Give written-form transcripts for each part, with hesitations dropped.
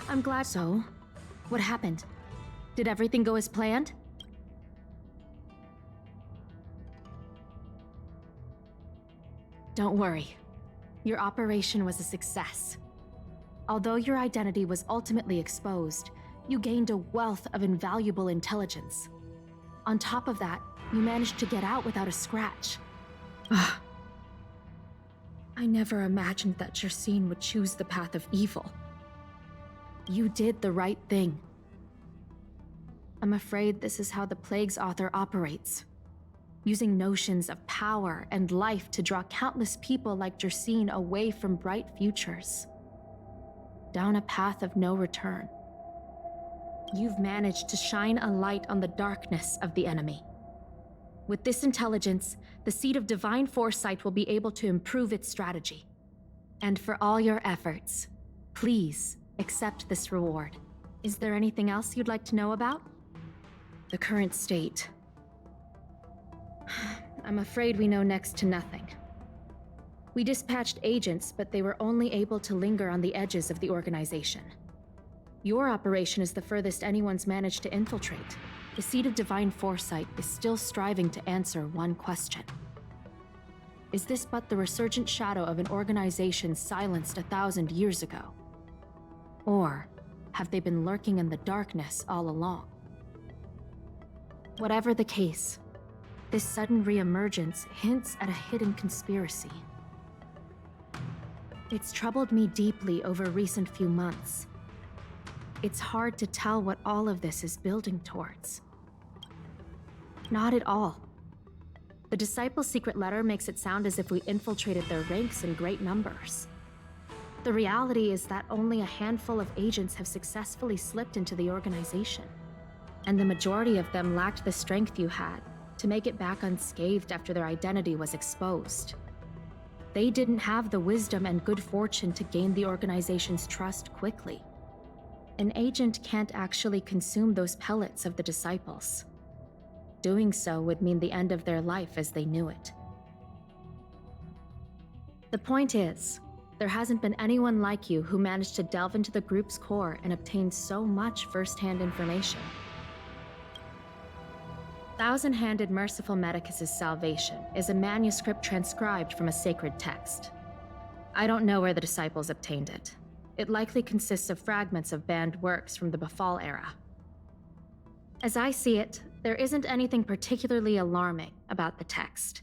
I'm glad. So, what happened? Did everything go as planned? Don't worry. Your operation was a success. Although your identity was ultimately exposed, you gained a wealth of invaluable intelligence. On top of that, you managed to get out without a scratch. I never imagined that Jersine would choose the path of evil. You did the right thing. I'm afraid this is how the Plague's author operates, using notions of power and life to draw countless people like Jersine away from bright futures, down a path of no return. You've managed to shine a light on the darkness of the enemy. With this intelligence, the Seed of Divine Foresight will be able to improve its strategy. And for all your efforts, please accept this reward. Is there anything else you'd like to know about? The current state. I'm afraid we know next to nothing. We dispatched agents, but they were only able to linger on the edges of the organization. Your operation is the furthest anyone's managed to infiltrate. The Seed of Divine Foresight is still striving to answer one question. Is this but the resurgent shadow of an organization silenced 1,000 years ago? Or have they been lurking in the darkness all along? Whatever the case, this sudden reemergence hints at a hidden conspiracy. It's troubled me deeply over recent few months. It's hard to tell what all of this is building towards. Not at all. The Disciples' secret letter makes it sound as if we infiltrated their ranks in great numbers. The reality is that only a handful of agents have successfully slipped into the organization, and the majority of them lacked the strength you had to make it back unscathed after their identity was exposed. They didn't have the wisdom and good fortune to gain the organization's trust quickly. An agent can't actually consume those pellets of the Disciples. Doing so would mean the end of their life as they knew it. The point is, there hasn't been anyone like you who managed to delve into the group's core and obtain so much first-hand information. Thousand-Handed Merciful Medicus's Salvation is a manuscript transcribed from a sacred text. I don't know where the Disciples obtained it. It likely consists of fragments of banned works from the Befall era. As I see it, there isn't anything particularly alarming about the text.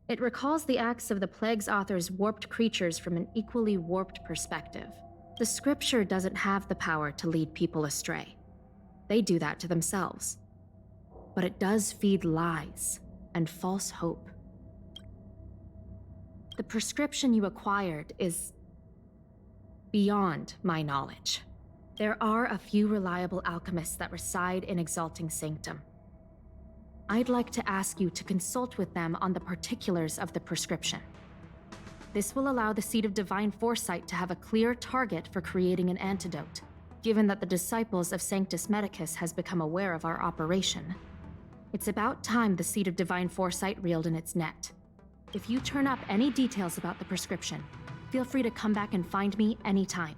It recalls the acts of the Plague's author's warped creatures from an equally warped perspective. The scripture doesn't have the power to lead people astray. They do that to themselves. But it does feed lies and false hope. The prescription you acquired is beyond my knowledge. There are a few reliable alchemists that reside in Exalting Sanctum. I'd like to ask you to consult with them on the particulars of the prescription. This will allow the Seed of Divine Foresight to have a clear target for creating an antidote. Given that the Disciples of Sanctus Medicus has become aware of our operation, it's about time the Seed of Divine Foresight reeled in its net. If you turn up any details about the prescription, feel free to come back and find me anytime.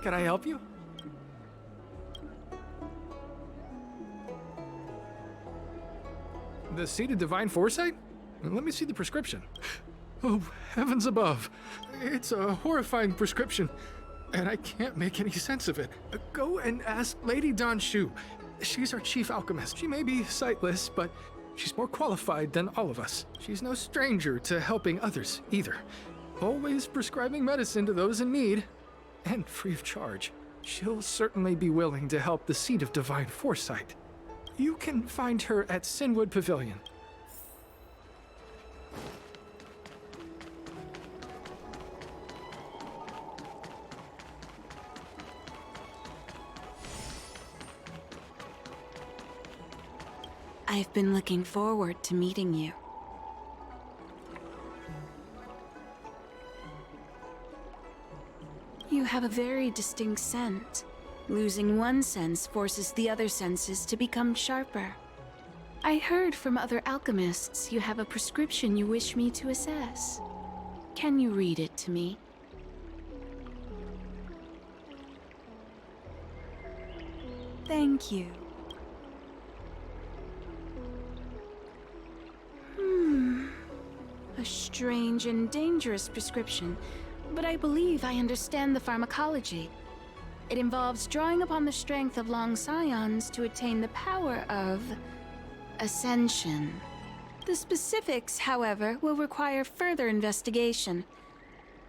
Can I help you? The Seed of Divine Foresight? Let me see the prescription. Oh, heavens above. It's a horrifying prescription, and I can't make any sense of it. Go and ask Lady Dan Shu. She's our chief alchemist. She may be sightless, but she's more qualified than all of us. She's no stranger to helping others, either. Always prescribing medicine to those in need, and free of charge. she'll certainly be willing to help the Seat of Divine Foresight. You can find her at Sinwood Pavilion. I've been looking forward to meeting you. You have a very distinct scent. Losing one sense forces the other senses to become sharper. I heard from other alchemists you have a prescription you wish me to assess. Can you read it to me? Thank you. A strange and dangerous prescription, but I believe I understand the pharmacology. It involves drawing upon the strength of long scions to attain the power of ascension. The specifics, however, will require further investigation.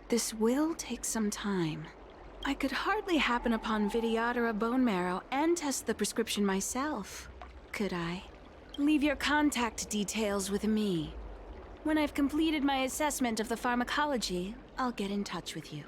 This will take some time. I could hardly happen upon Vidyadhara bone marrow and test the prescription myself, could I? Leave your contact details with me. When I've completed my assessment of the pharmacology, I'll get in touch with you.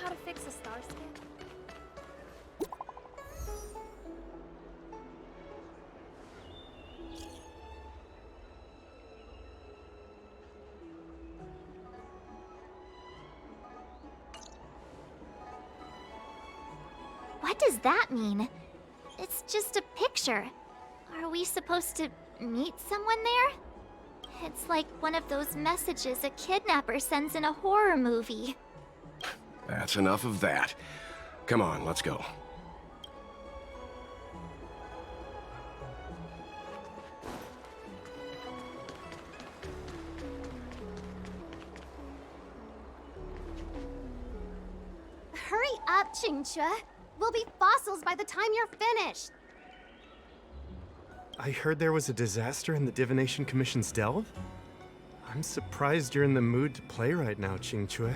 How to fix a star skin? What does that mean? It's just a picture. Are we supposed to meet someone there? It's like one of those messages a kidnapper sends in a horror movie. That's enough of that. Come on, let's go. Hurry up, Qingque. We'll be fossils by the time you're finished. I heard there was a disaster in the Divination Commission's delve? I'm surprised you're in the mood to play right now, Qingque.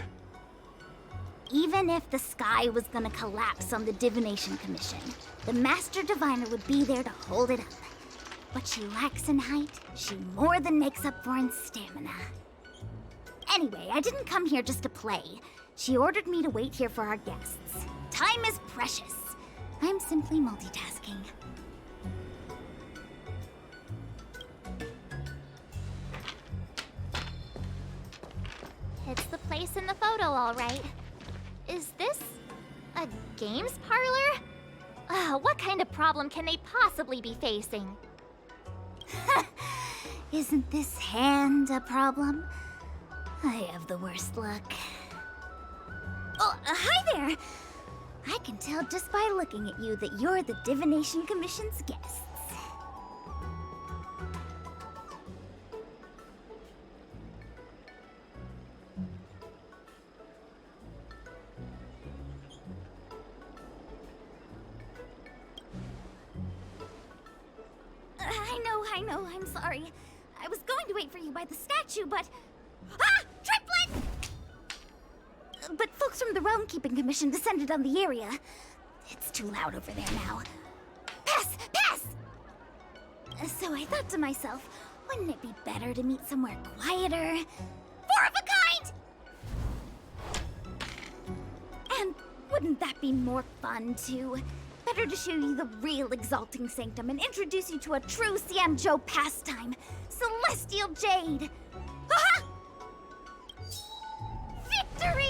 Even if the sky was gonna collapse on the Divination Commission, the Master Diviner would be there to hold it up. What she lacks in height, she more than makes up for in stamina. Anyway, I didn't come here just to play. She ordered me to wait here for our guests. Time is precious. I'm simply multitasking. It's the place in the photo, all right. Is this a games parlor? What kind of problem can they possibly be facing? Isn't this hand a problem? I have the worst luck. Oh, hi there! I can tell just by looking at you that you're the Divination Commission's guests. I know, I'm sorry. I was going to wait for you by the statue, but... Ah! Triplet! But folks from the Realm Keeping Commission descended on the area. It's too loud over there now. Pass! Pass! So I thought to myself, wouldn't it be better to meet somewhere quieter? Four of a kind! And wouldn't that be more fun, too? Better to show you the real Exalting Sanctum and introduce you to a true Xianzhou pastime, Celestial Jade! Ha! Victory!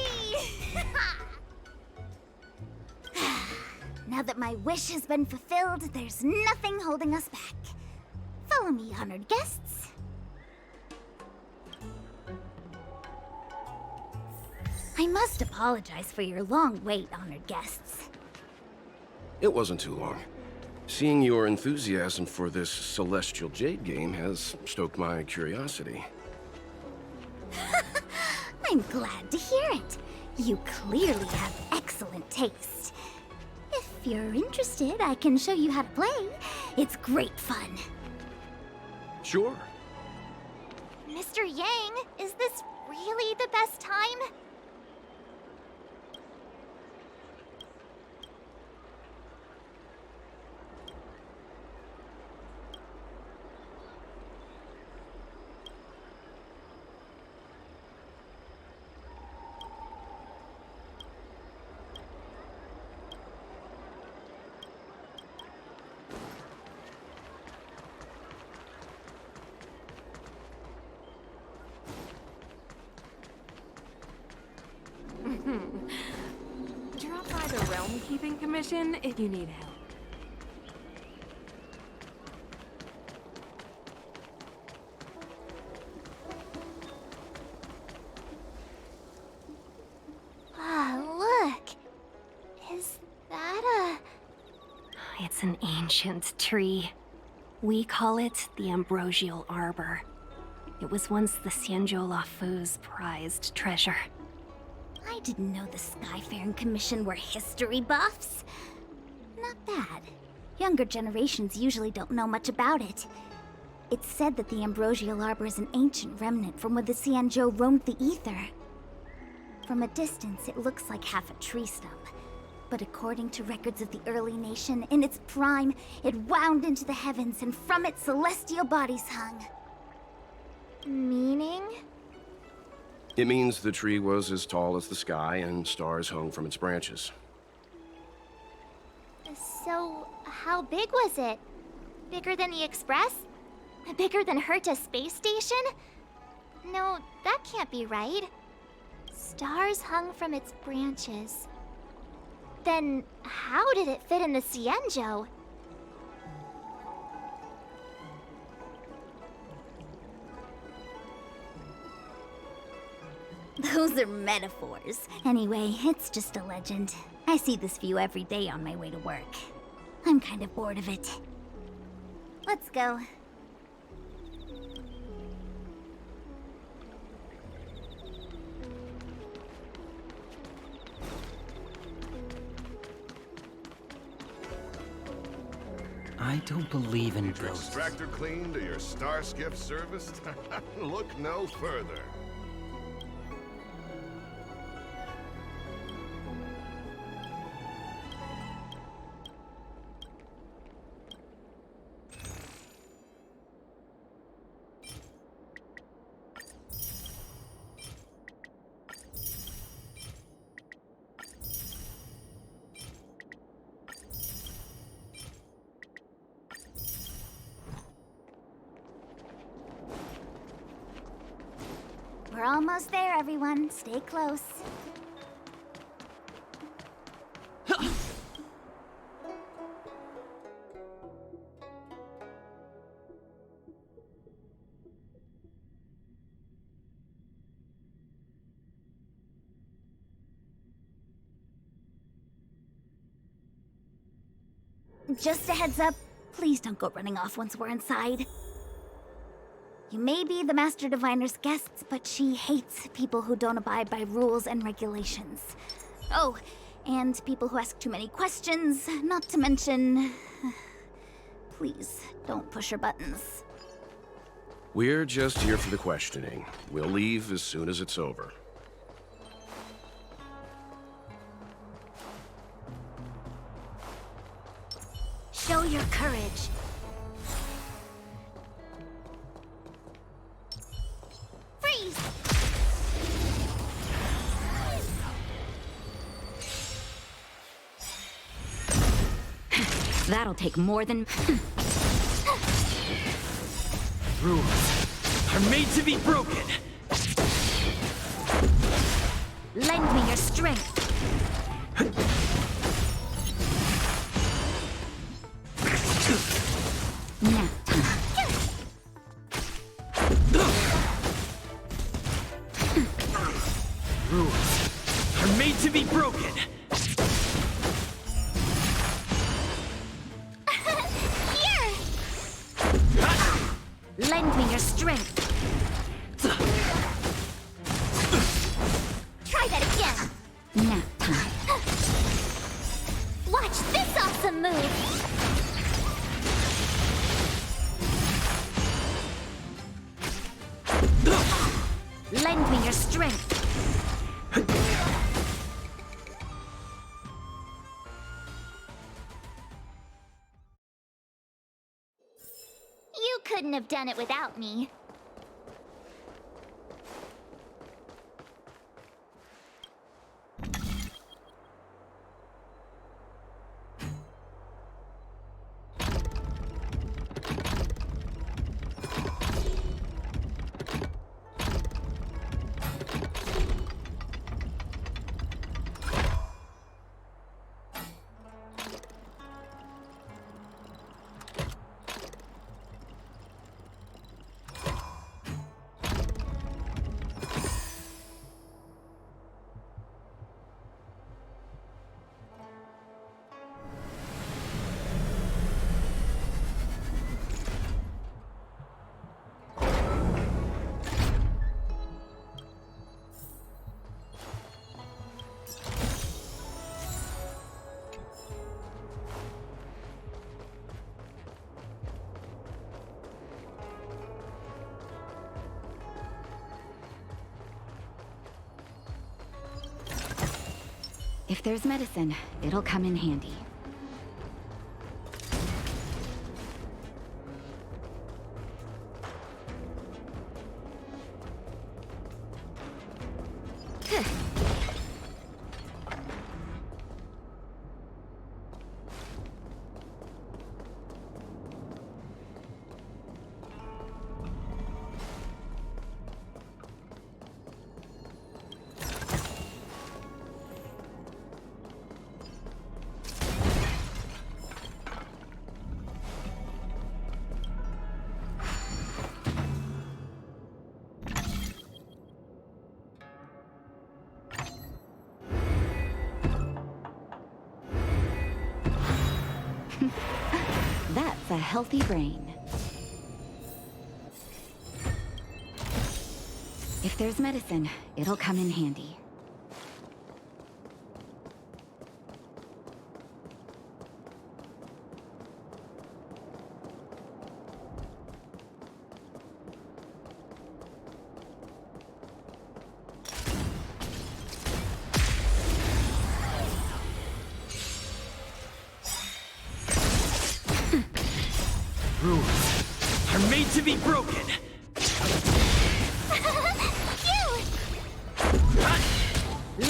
Now that my wish has been fulfilled, there's nothing holding us back. Follow me, honored guests. I must apologize for your long wait, honored guests. It wasn't too long. Seeing your enthusiasm for this Celestial Jade game has stoked my curiosity. I'm glad to hear it. You clearly have excellent taste. If you're interested, I can show you how to play. It's great fun. Sure. Mr. Yang, is this really the best time? Drop by the Realm Keeping Commission if you need help. Look. Is that It's an ancient tree. We call it the Ambrosial Arbor. It was once the Xianzhou Lafu's prized treasure. I didn't know the Skyfaring Commission were history buffs. Not bad. Younger generations usually don't know much about it. It's said that the Ambrosial Arbor is an ancient remnant from when the Xianzhou roamed the ether. From a distance, it looks like half a tree stump. But according to records of the early nation, in its prime, it wound into the heavens and from it celestial bodies hung. meaning? It means the tree was as tall as the sky and stars hung from its branches. So, how big was it? Bigger than the Express? Bigger than Herta Space Station? No, that can't be right. Stars hung from its branches. Then, how did it fit in the Xianzhou? Those are metaphors. Anyway, it's just a legend. I see this view every day on my way to work. I'm kind of bored of it. Let's go. I don't believe in Your ghosts. extractor cleaned or your star skiff serviced? Look no further. We're almost there, everyone. Stay close. Just a heads up, please don't go running off once we're inside. You may be the Master Diviner's guests, but she hates people who don't abide by rules and regulations. Oh, and people who ask too many questions, not to mention... Please, don't push her buttons. We're just here for the questioning. We'll leave as soon as it's over. Show your courage. That'll take more than... Rules are made to be broken. Lend me your strength. Now time. Rules are made to be broken. Here! Lend me your strength. Try that again! Now time. Watch this awesome move! Lend me your strength. You couldn't have done it without me. If there's medicine, it'll come in handy. That's a healthy brain. If there's medicine, it'll come in handy. Rules are made to be broken.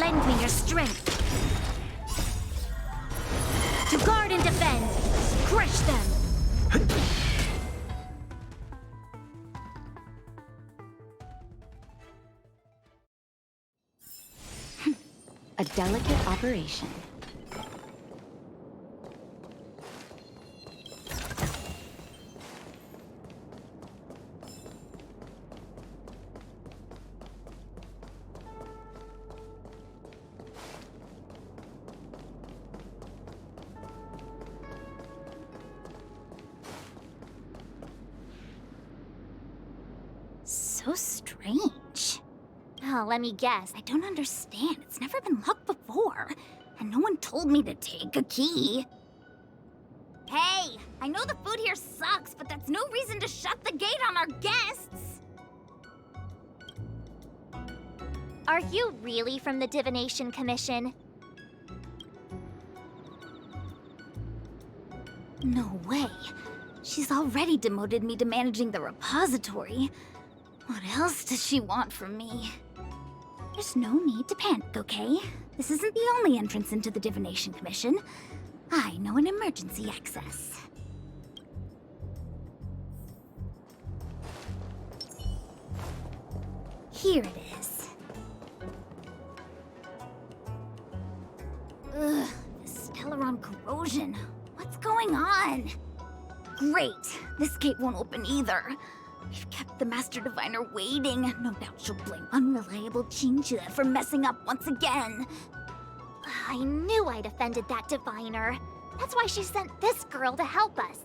Lend me your strength. To guard and defend. Crush them. A delicate operation. So strange. Oh, let me guess. I don't understand. It's never been locked before. And no one told me to take a key. Hey, I know the food here sucks, but that's no reason to shut the gate on our guests. Are you really from the Divination Commission? No way. She's already demoted me to managing the repository. What else does she want from me? There's no need to panic, okay? This isn't the only entrance into the Divination Commission. I know an emergency access. Here it is. Ugh, this Stellaron corrosion. What's going on? Great, this gate won't open either. We've kept the Master Diviner waiting. No doubt she'll blame unreliable Chinchilla for messing up once again. I knew I'd offended that diviner. That's why she sent this girl to help us.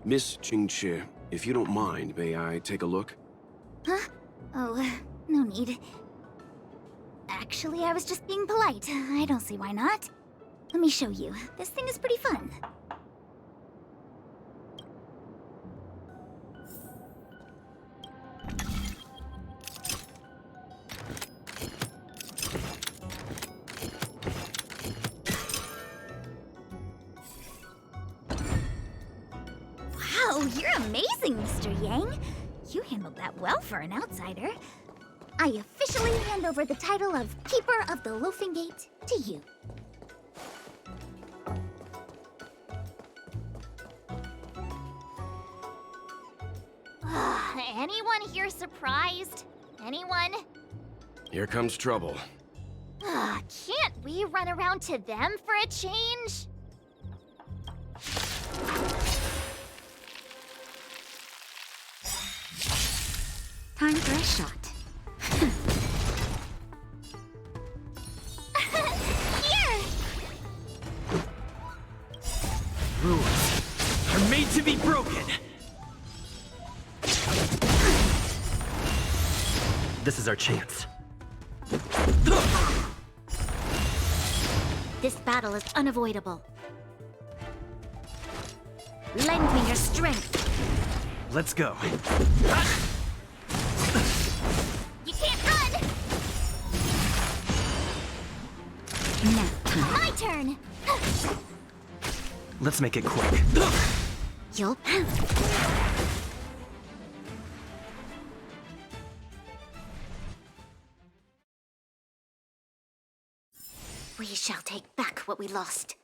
Miss Qingqi, if you don't mind, may I take a look? Huh? Oh, no need. Actually, I was just being polite. I don't see why not. Let me show you. This thing is pretty fun. Wow, you're amazing, Mr. Yang. You handled that well for an outsider. I officially hand over the title of Keeper of the Loafing Gate to you. Anyone here surprised? Anyone? Here comes trouble. Can't we run around to them for a change? Time for a shot. Here! Rules are made to be broken. This is our chance. This battle is unavoidable. Lend me your strength. Let's go. You can't run! Now, My turn! Let's make it quick. you'll We shall take back what we lost.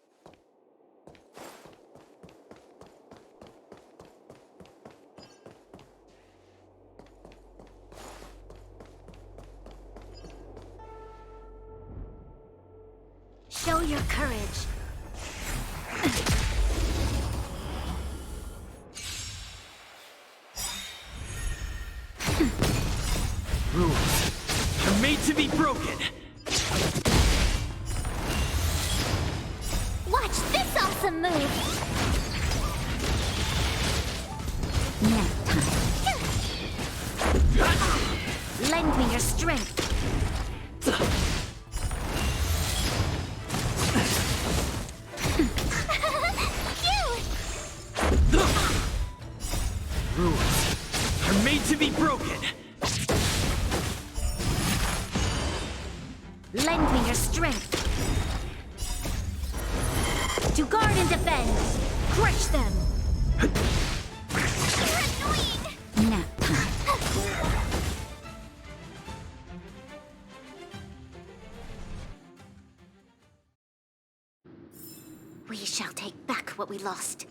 Show your courage. Rules are made to be broken. Watch this awesome move! Now time. Lend me your strength. Rules are made to be broken. Lend me your strength. To guard and defend. Crush them. You're annoying! Now time. We shall take back what we lost.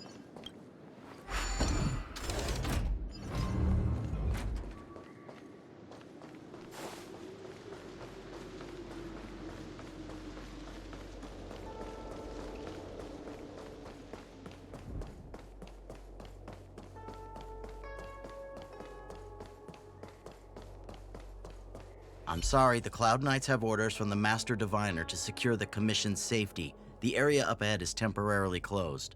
I'm sorry, the Cloud Knights have orders from the Master Diviner to secure the Commission's safety. The area up ahead is temporarily closed.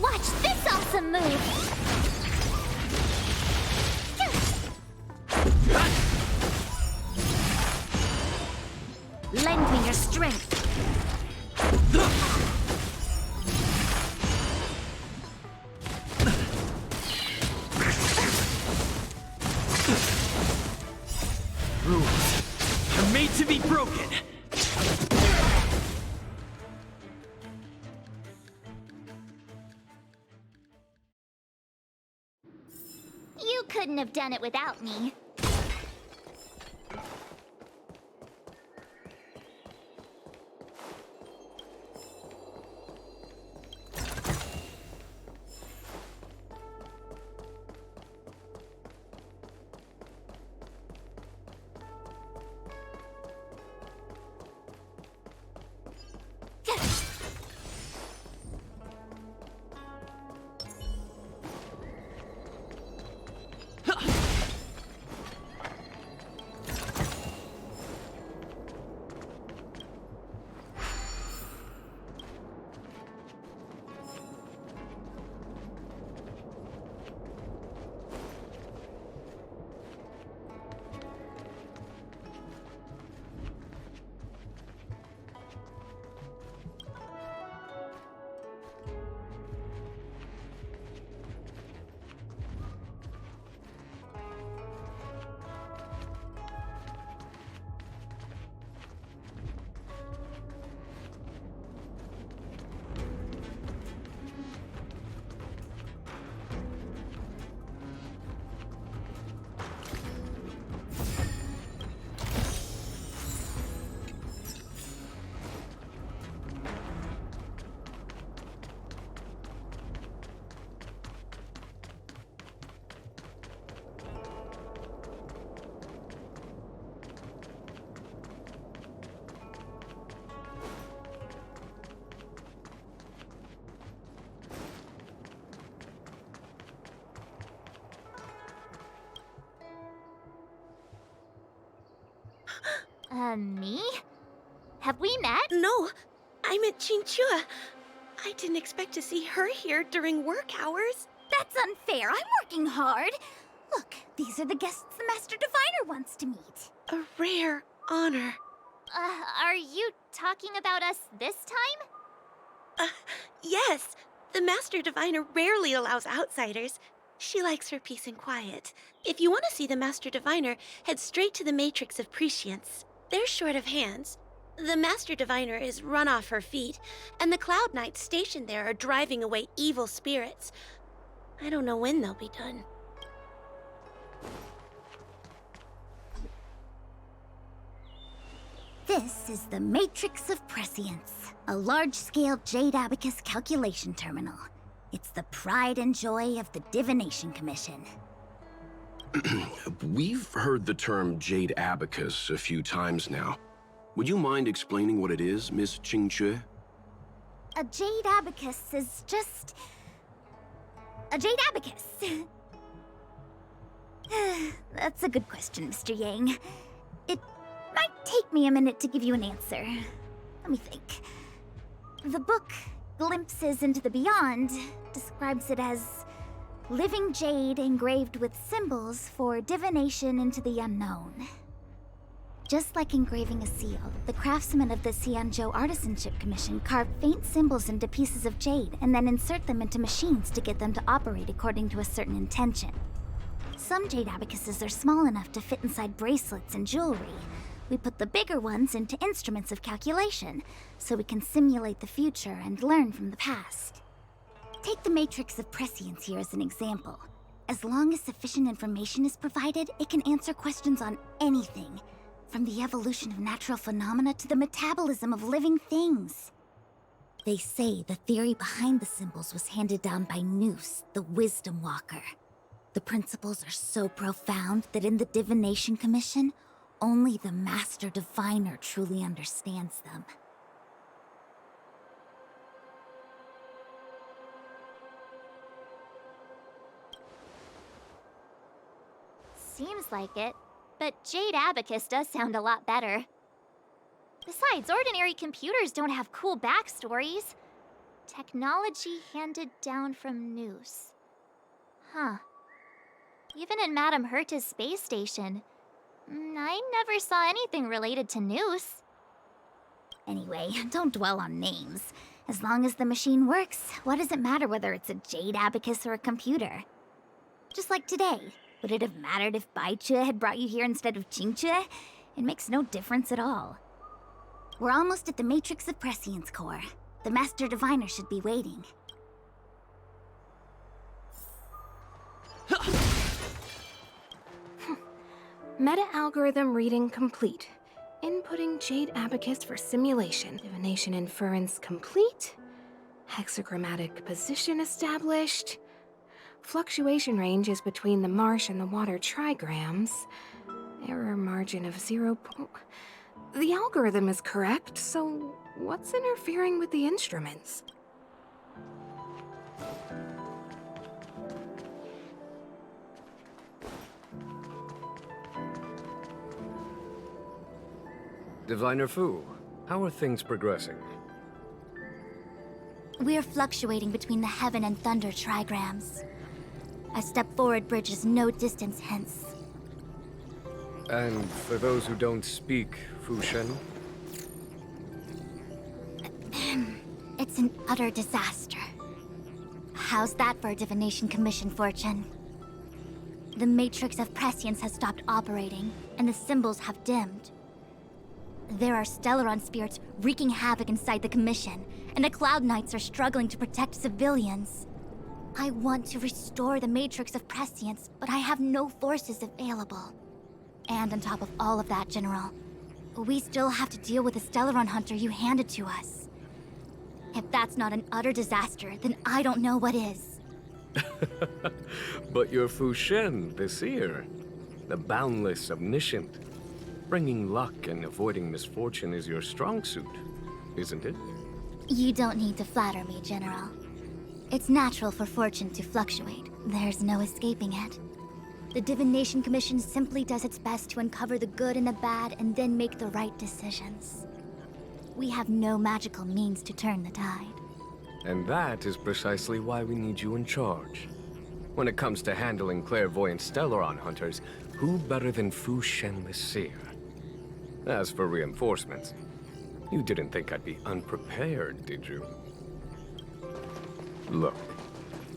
Watch this awesome move! Lend me your strength. Rules are made to be broken. You couldn't have done it without me. Me? Have we met? No, I met Chinchua. I didn't expect to see her here during work hours. That's unfair. I'm working hard. Look, these are the guests the Master Diviner wants to meet. A rare honor. Are you talking about us this time? Yes. The Master Diviner rarely allows outsiders. She likes her peace and quiet. If you want to see the Master Diviner, head straight to the Matrix of Prescience. They're short of hands. The Master Diviner is run off her feet, and the Cloud Knights stationed there are driving away evil spirits. I don't know when they'll be done. This is the Matrix of Prescience, a large-scale Jade Abacus calculation terminal. It's the pride and joy of the Divination Commission. We've heard the term Jade Abacus a few times now. Would you mind explaining what it is, Miss Qingque? A Jade Abacus is just... a Jade Abacus. That's a good question, Mr. Yang. It might take me a minute to give you an answer. Let me think. The book, Glimpses into the Beyond, describes it as living jade engraved with symbols for divination into the unknown. Just like engraving a seal, the craftsmen of the Xianzhou Artisanship Commission carve faint symbols into pieces of jade and then insert them into machines to get them to operate according to a certain intention. Some jade abacuses are small enough to fit inside bracelets and jewelry. We put the bigger ones into instruments of calculation, so we can simulate the future and learn from the past. Take the Matrix of Prescience here as an example. As long as sufficient information is provided, it can answer questions on anything, from the evolution of natural phenomena to the metabolism of living things. They say the theory behind the symbols was handed down by Noose, the Wisdom Walker. The principles are so profound that in the Divination Commission, only the Master Diviner truly understands them. Seems like it, but Jade Abacus does sound a lot better. Besides, ordinary computers don't have cool backstories. Technology handed down from Noose. Huh. Even in Madame Herta's space station, I never saw anything related to Noose. Anyway, don't dwell on names. As long as the machine works, what does it matter whether it's a Jade Abacus or a computer? Just like today, Would it have mattered if Baichue had brought you here instead of Qingchue? It makes no difference at all. We're almost at the Matrix of Prescience core. The Master Diviner should be waiting. Meta-algorithm reading complete. Inputting Jade Abacus for simulation. Divination inference complete. Hexagrammatic position established. Fluctuation range is between the marsh and the water trigrams. Error margin of 0. The algorithm is correct, so what's interfering with the instruments? Diviner Fu, how are things progressing? We're fluctuating between the heaven and thunder trigrams. A step forward bridges no distance hence. And for those who don't speak Fu Shen? It's an utter disaster. How's that for a divination commission fortune? The Matrix of Prescience has stopped operating, and the symbols have dimmed. There are Stellaron spirits wreaking havoc inside the commission, and the Cloud Knights are struggling to protect civilians. I want to restore the Matrix of Prescience, but I have no forces available. And on top of all of that, General, we still have to deal with the Stellaron hunter you handed to us. If that's not an utter disaster, then I don't know what is. But you're Fu Shen, the seer. The boundless, omniscient. Bringing luck and avoiding misfortune is your strong suit, isn't it? You don't need to flatter me, General. It's natural for fortune to fluctuate. There's no escaping it. The Divination Commission simply does its best to uncover the good and the bad and then make the right decisions. We have no magical means to turn the tide. And that is precisely why we need you in charge. When it comes to handling clairvoyant Stellaron hunters, who better than Fu Shen the seer? As for reinforcements, you didn't think I'd be unprepared, did you? Look,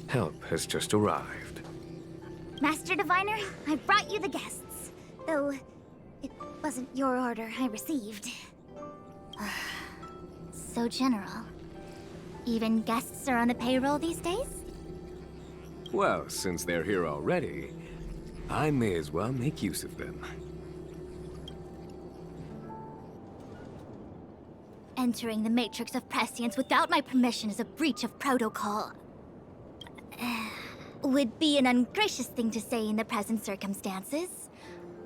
help has just arrived. Master Diviner, I brought you the guests. Though, it wasn't your order I received. So, General, even guests are on the payroll these days? Well, since they're here already, I may as well make use of them. Entering the Matrix of Prescience without my permission is a breach of protocol. Would be an ungracious thing to say in the present circumstances.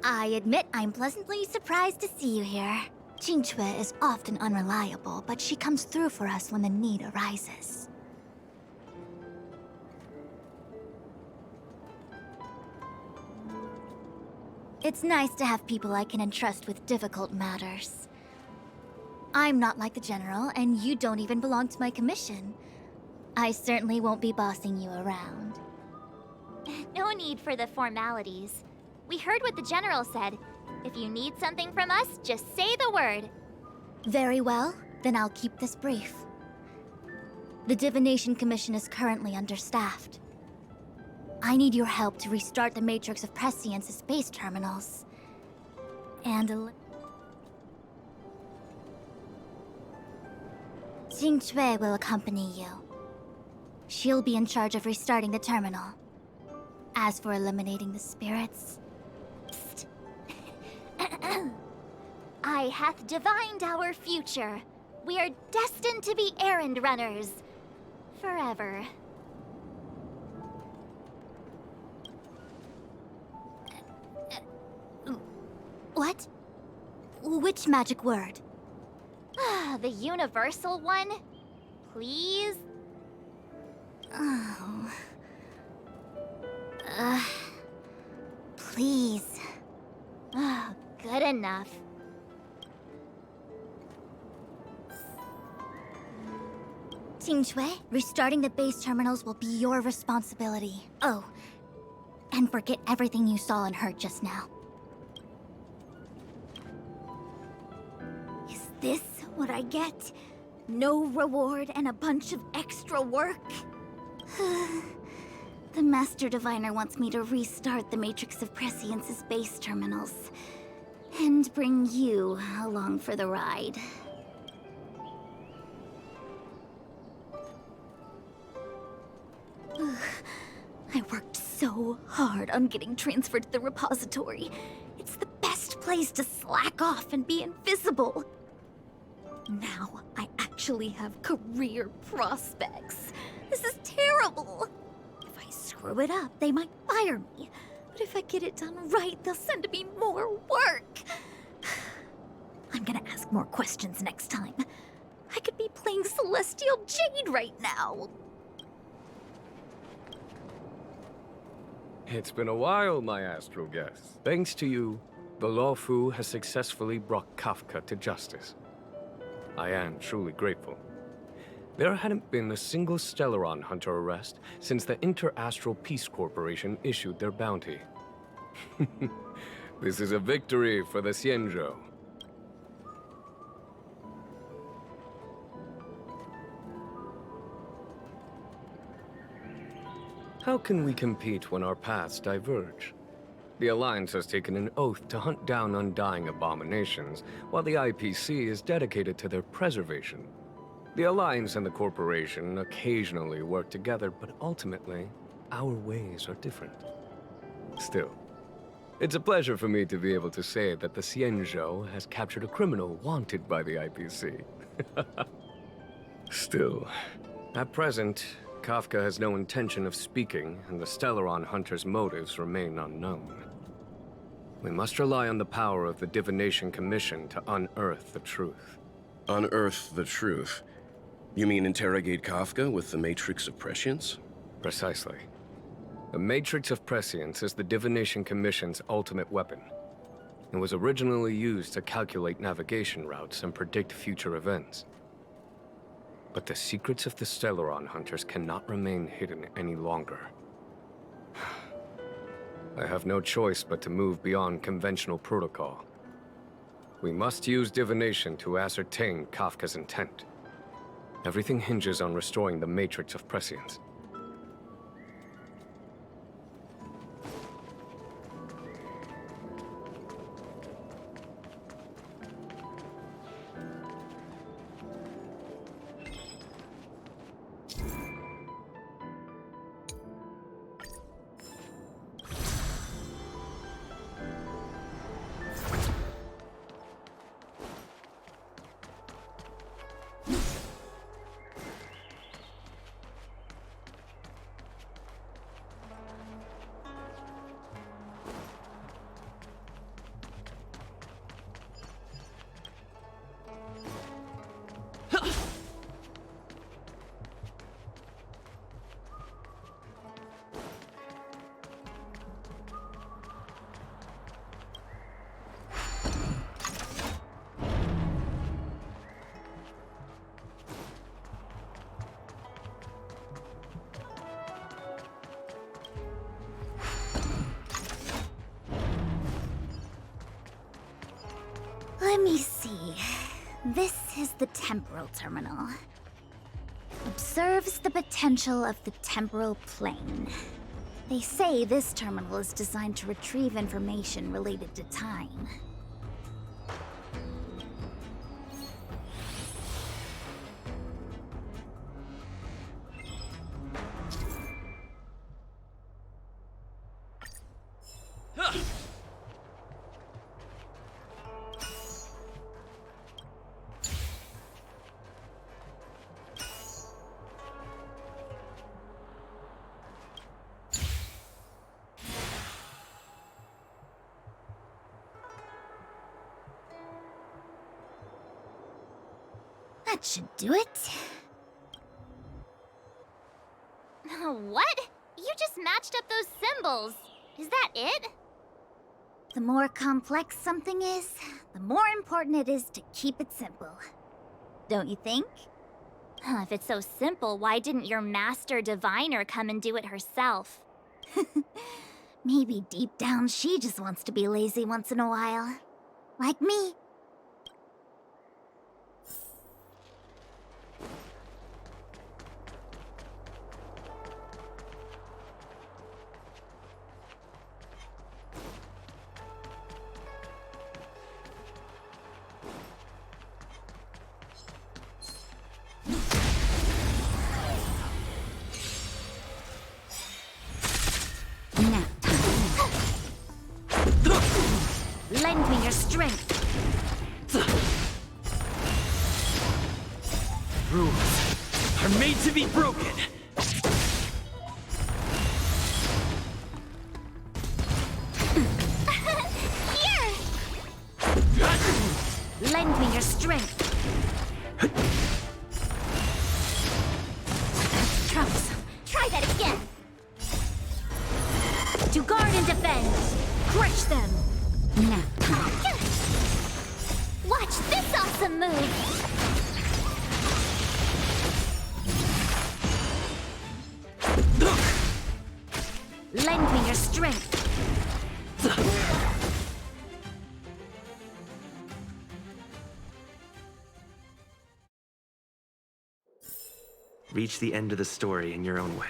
I admit I'm pleasantly surprised to see you here. Qingchue is often unreliable, but she comes through for us when the need arises. It's nice to have people I can entrust with difficult matters. I'm not like the General, and you don't even belong to my commission. I certainly won't be bossing you around. No need for the formalities. We heard what the General said. If you need something from us, just say the word. Very well, then I'll keep this brief. The Divination Commission is currently understaffed. I need your help to restart the Matrix of Prescience's space terminals. And Qingchue will accompany you. She'll be in charge of restarting the terminal. As for eliminating the spirits... Psst. I hath divined our future. We are destined to be errand runners. Forever. What? Which magic word? The universal one? Please? Oh... please. Oh, good enough. Qingchue, restarting the base terminals will be your responsibility. Oh, and forget everything you saw and heard just now. Is this what I get? No reward and a bunch of extra work? The Master Diviner wants me to restart the Matrix of Prescience's base terminals. And bring you along for the ride. I worked so hard on getting transferred to the repository. It's the best place to slack off and be invisible. Now I actually have career prospects. This is terrible. If I screw it up, they might fire me. But if I get it done right, they'll send me more work. I'm gonna ask more questions next time. I could be playing Celestial Jade right now. It's been a while, my astral guest. Thanks to you, the Lawfu has successfully brought Kafka to justice. I am truly grateful. There hadn't been a single Stellaron hunter arrest since the Inter-Astral Peace Corporation issued their bounty. This is a victory for the Xianzhou. How can we compete when our paths diverge? The Alliance has taken an oath to hunt down undying abominations, while the IPC is dedicated to their preservation. The Alliance and the Corporation occasionally work together, but ultimately, our ways are different. Still, it's a pleasure for me to be able to say that the Xianzhou has captured a criminal wanted by the IPC. Still, at present, Kafka has no intention of speaking, and the Stellaron hunter's motives remain unknown. We must rely on the power of the Divination Commission to unearth the truth. Unearth the truth? You mean interrogate Kafka with the Matrix of Prescience? Precisely. The Matrix of Prescience is the Divination Commission's ultimate weapon. It was originally used to calculate navigation routes and predict future events. But the secrets of the Stellaron hunters cannot remain hidden any longer. I have no choice but to move beyond conventional protocol. We must use divination to ascertain Kafka's intent. Everything hinges on restoring the Matrix of Prescience. Let me see. This is the temporal terminal. Observes the potential of the temporal plane. They say this terminal is designed to retrieve information related to time. That should do it. What? You just matched up those symbols. Is that it? The more complex something is, the more important it is to keep it simple. Don't you think? If it's so simple, why didn't your Master Diviner come and do it herself? Maybe deep down she just wants to be lazy once in a while. Like me. Lend me your strength. Rules are made to be broken. Here! Lend me your strength. Troublesome. Try that again. To guard and defend. Crush them. Now. Watch this awesome move. Lend me your strength. Reach the end of the story in your own way.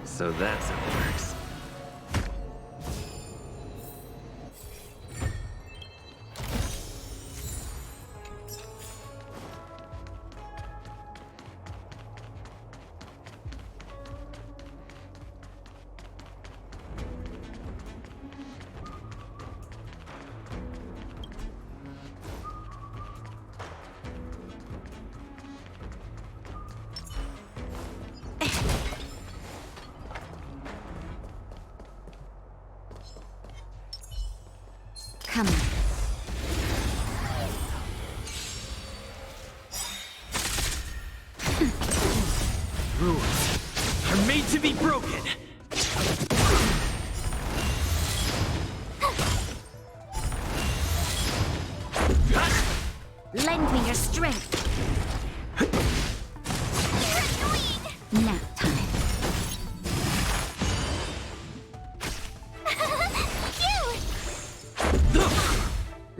So that's how it works. Come on. Rules are made to be broken. Lend me your strength. Nap time.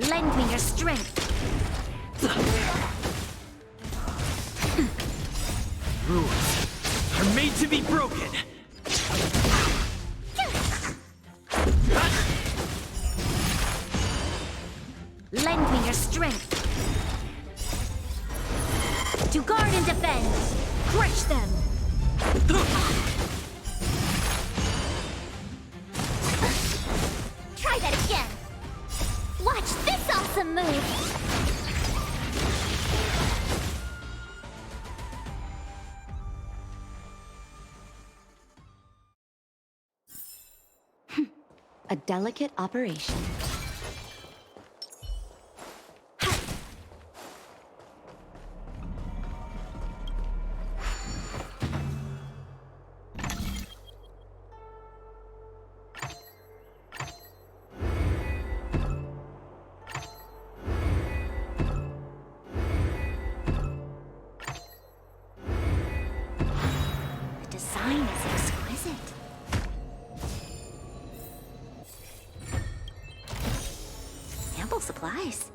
Lend me your strength. Rules are made to be broken. Lend me your strength. To guard and defend. Crush them. Try that again. Watch this awesome move. A delicate operation. The design is exquisite. Ample supplies.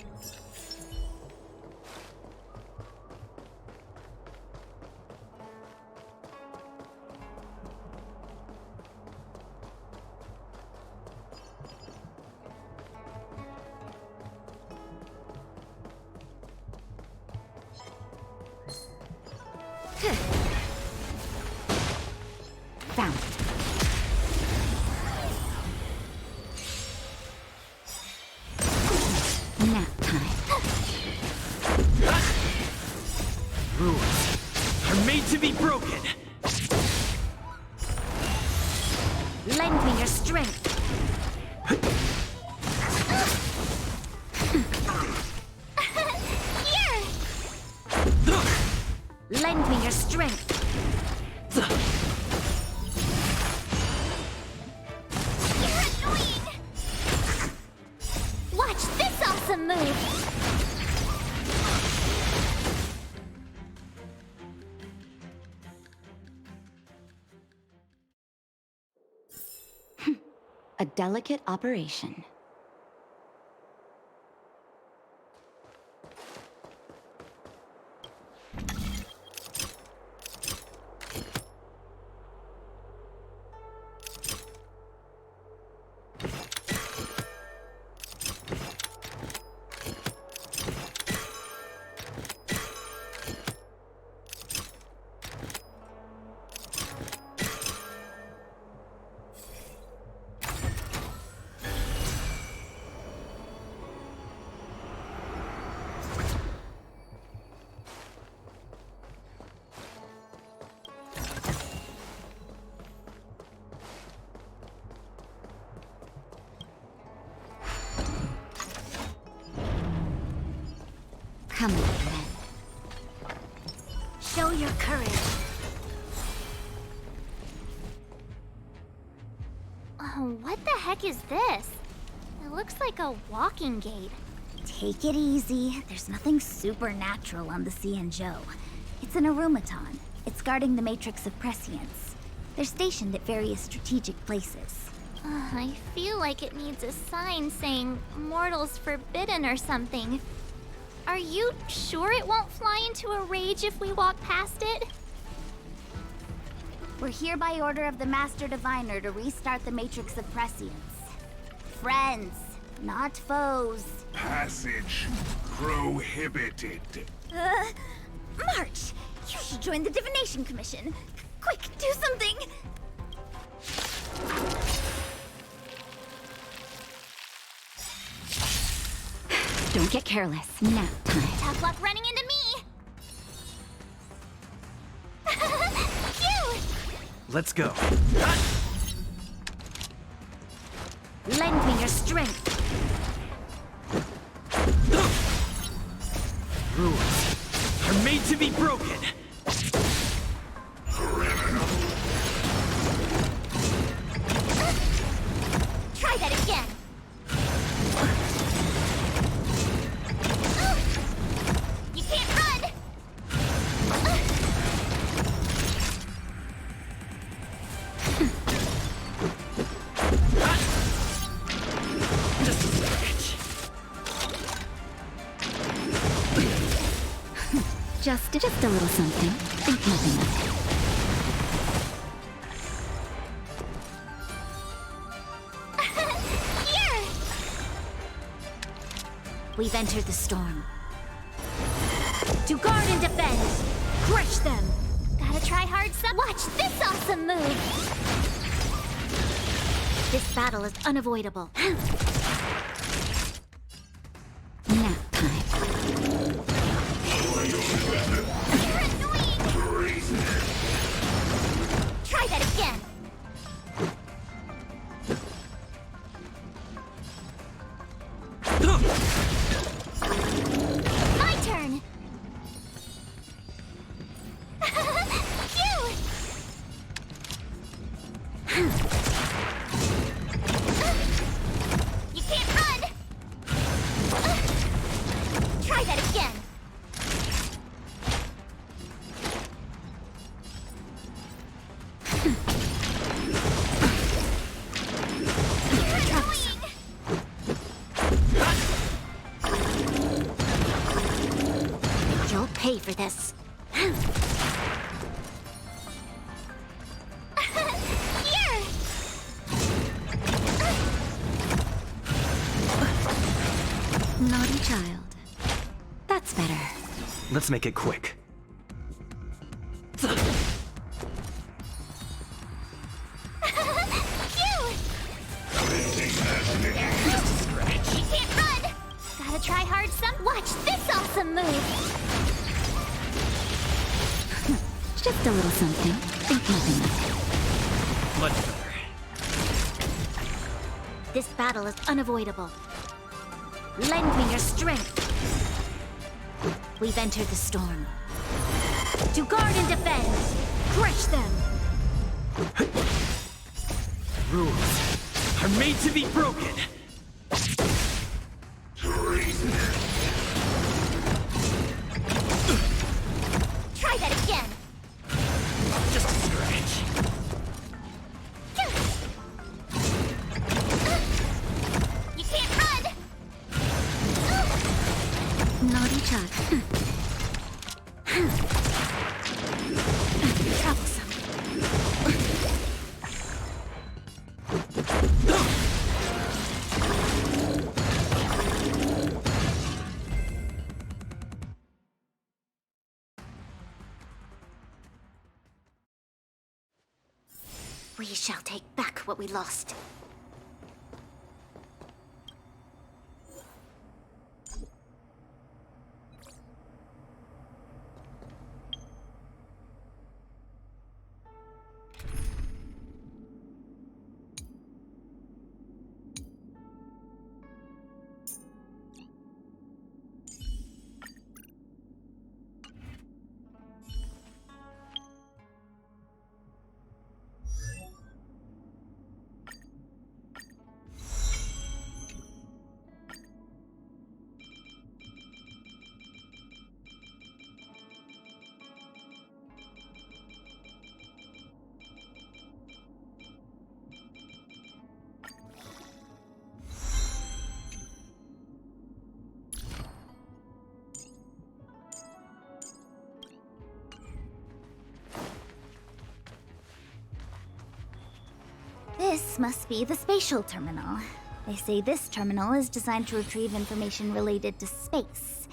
Found it. Nap time. Rules are made to be broken. Lend me your strength. Here! Lend me your strength. A delicate operation. Come on, then. Show your courage. What the heck is this? It looks like a walking gate. Take it easy. There's nothing supernatural on the Cianzhou. It's an arumaton. It's guarding the Matrix of Prescience. They're stationed at various strategic places. I feel like it needs a sign saying mortals forbidden or something. Are you sure it won't fly into a rage if we walk past it? We're here by order of the Master Diviner to restart the Matrix of Prescience. Friends, not foes. Passage prohibited. March! You should join the Divination Commission. Quick, do something! Don't get careless. Nap time. Tough luck running into me! Phew! Let's go. Lend me your strength. Rules are made to be broken. Try that again! You can't run! Just a scratch. Just a little something. Think nothing of it. We've entered the storm. To guard and defend! Crush them! Gotta try hard some. Watch this awesome move! This battle is unavoidable. Nap time. You're annoying! Try that again! My turn! Phew! You can't run! Try that again! You're annoying! You'll pay for this. Here! Naughty child. That's better. Let's make it quick. Phew! Just a scratch. You can't run! Gotta try hard some. Watch this awesome move! Just a little something. Think nothing of it. Much better. This battle is unavoidable. Lend me your strength. We've entered the storm. To guard and defend! Crush them! Rules are made to be broken. Try that again! Just a scratch. shall take back what we lost. This must be the spatial terminal. They say this terminal is designed to retrieve information related to space.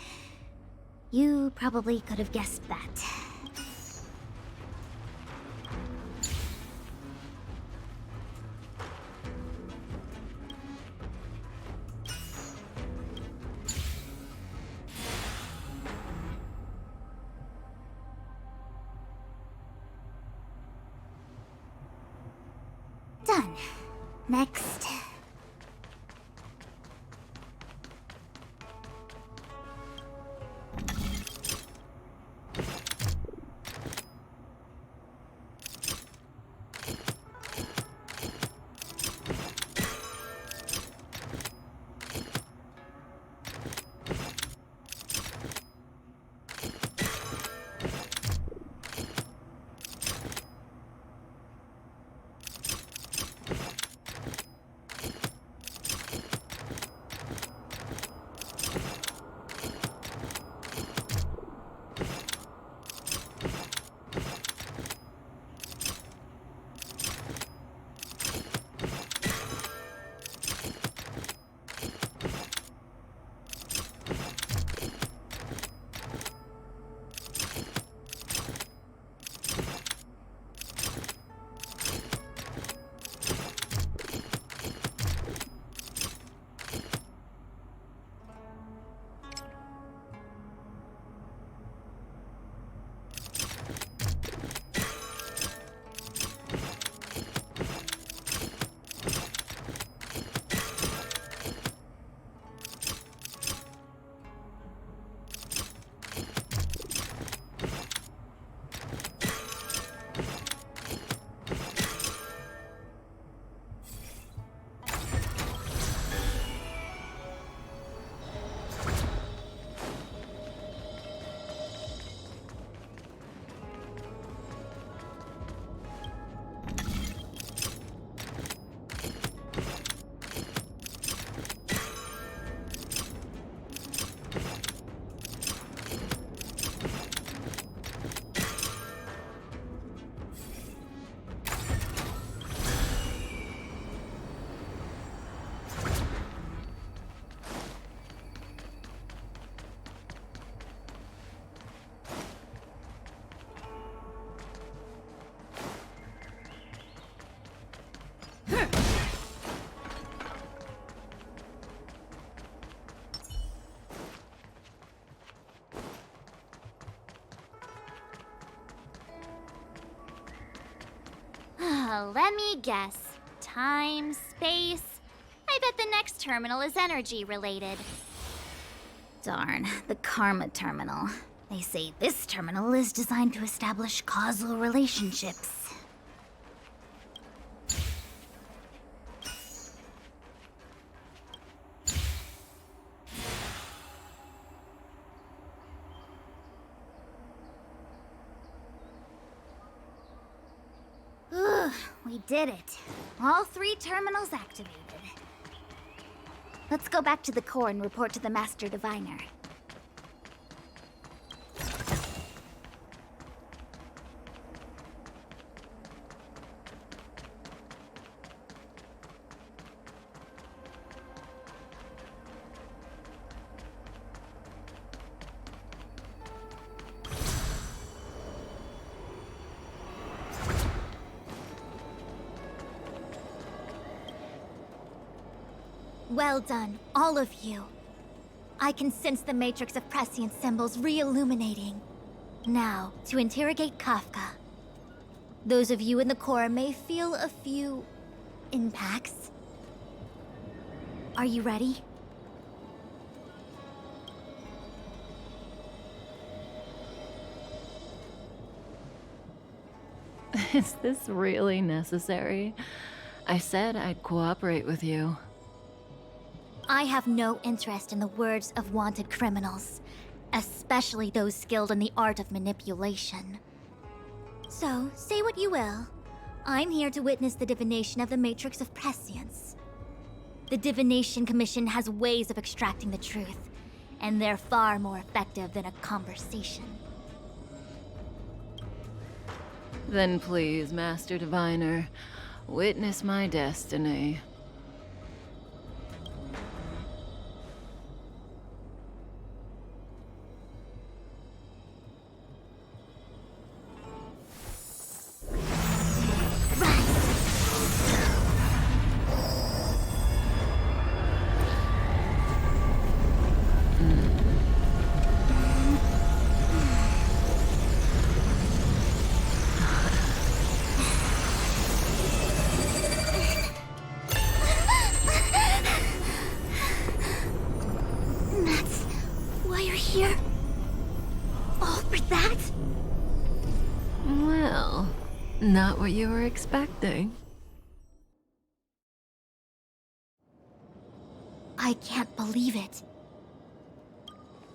You probably could have guessed that. Done. Next. Let me guess. Time, space. I bet the next terminal is energy related. Darn, the Karma Terminal. They say this terminal is designed to establish causal relationships. We did it. All 3 terminals activated. Let's go back to the core and report to the Master Diviner. Well done, all of you. I can sense the matrix of prescient symbols re-illuminating. Now, to interrogate Kafka. Those of you in the core may feel a few impacts. Are you ready? Is this really necessary? I said I'd cooperate with you. I have no interest in the words of wanted criminals, especially those skilled in the art of manipulation. So, say what you will. I'm here to witness the divination of the Matrix of Prescience. The Divination Commission has ways of extracting the truth, and they're far more effective than a conversation. Then please, Master Diviner, witness my destiny. Not what you were expecting. I can't believe it.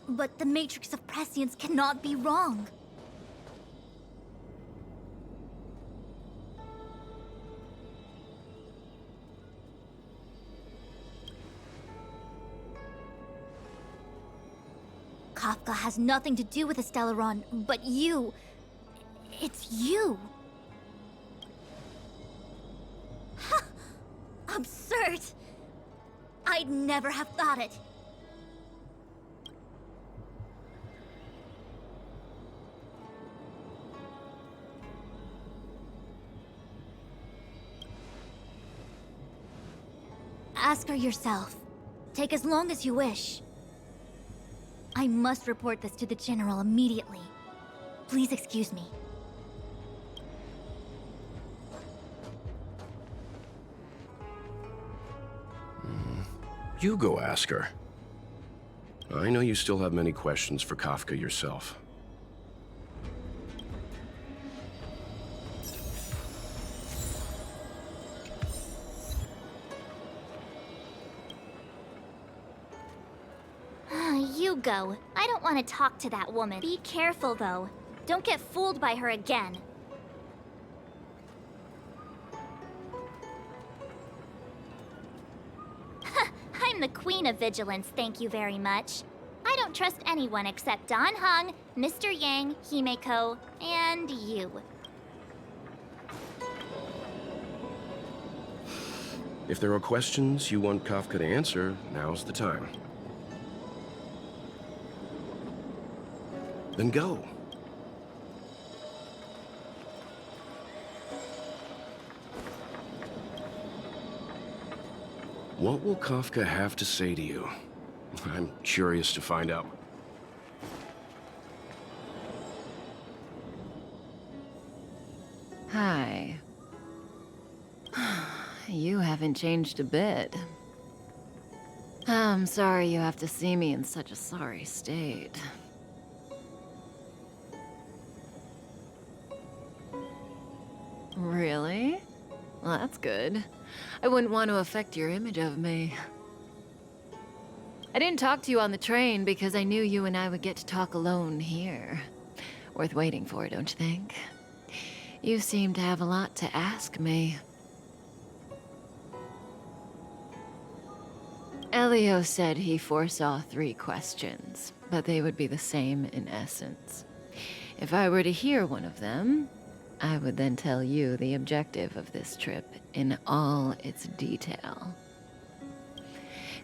But the Matrix of Prescience cannot be wrong. Kafka has nothing to do with the Stellaron, but you... It's you! Absurd! I'd never have thought it. Ask her yourself. Take as long as you wish. I must report this to the General immediately. Please excuse me. You go ask her. I know you still have many questions for Kafka yourself. You go. I don't want to talk to that woman. Be careful, though. Don't get fooled by her again. I'm the queen of vigilance, thank you very much. I don't trust anyone except Don Hung, Mr. Yang, Himeko, and you. If there are questions you want Kafka to answer, now's the time. Then go. What will Kafka have to say to you? I'm curious to find out. Hi. You haven't changed a bit. I'm sorry you have to see me in such a sorry state. Really? Well, that's good. I wouldn't want to affect your image of me. I didn't talk to you on the train because I knew you and I would get to talk alone here. Worth waiting for, don't you think? You seem to have a lot to ask me. Elio said he foresaw 3 questions, but they would be the same in essence. If I were to hear one of them, I would then tell you the objective of this trip in all its detail.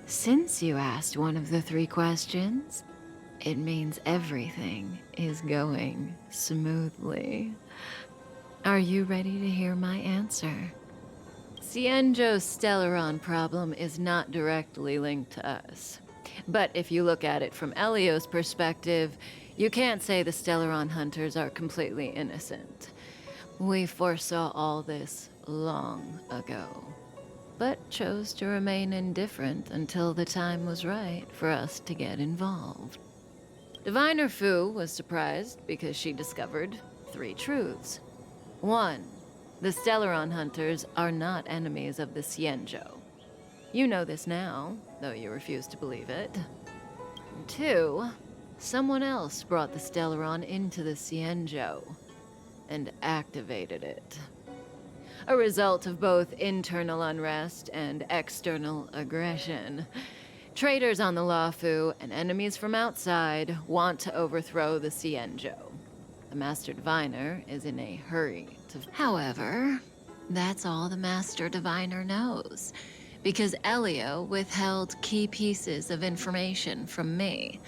Since you asked one of the 3 questions, it means everything is going smoothly. Are you ready to hear my answer? Cienjo's Stellaron problem is not directly linked to us. But if you look at it from Elio's perspective, you can't say the Stellaron hunters are completely innocent. We foresaw all this long ago, but chose to remain indifferent until the time was right for us to get involved. Diviner Fu was surprised because she discovered 3 truths. 1. The Stellaron hunters are not enemies of the Cienjo. You know this now, though you refuse to believe it. 2. Someone else brought the Stellaron into the Cienjo and activated it. A result of both internal unrest and external aggression. Traitors on the Luofu and enemies from outside want to overthrow the Cienjo. The Master Diviner is in a hurry to... However, that's all the Master Diviner knows, because Elio withheld key pieces of information from me.